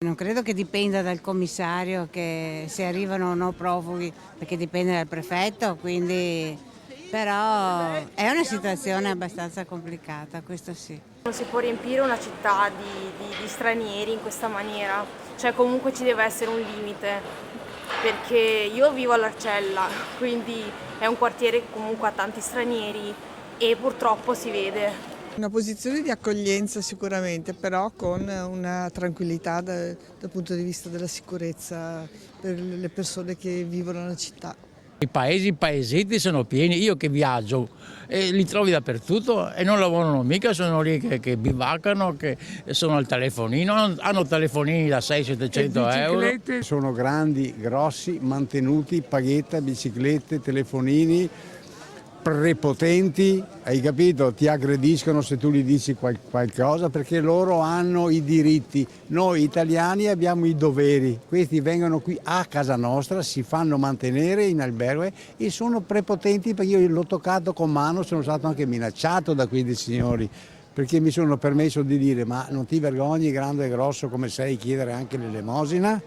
Non credo che dipenda dal commissario che se arrivano o no profughi, perché dipende dal prefetto, quindi però è una situazione abbastanza complicata, questo sì. Non si può riempire una città di stranieri in questa maniera, cioè comunque ci deve essere un limite, perché io vivo all'Arcella, quindi è un quartiere che comunque ha tanti stranieri e purtroppo si vede. Una posizione di accoglienza sicuramente, però con una tranquillità dal punto di vista della sicurezza per le persone che vivono nella città. I paesetti sono pieni, io che viaggio li trovi dappertutto e non lavorano mica, sono lì che bivaccano, che sono al telefonino, hanno telefonini da 600-700 euro. Sono grandi, grossi, mantenuti, paghetta, biciclette, telefonini, prepotenti, hai capito? Ti aggrediscono se tu gli dici qualcosa perché loro hanno i diritti, noi italiani abbiamo i doveri, questi vengono qui a casa nostra, si fanno mantenere in albergo e sono prepotenti perché io l'ho toccato con mano, sono stato anche minacciato da questi signori perché mi sono permesso di dire ma non ti vergogni grande e grosso come sei chiedere anche l'elemosina?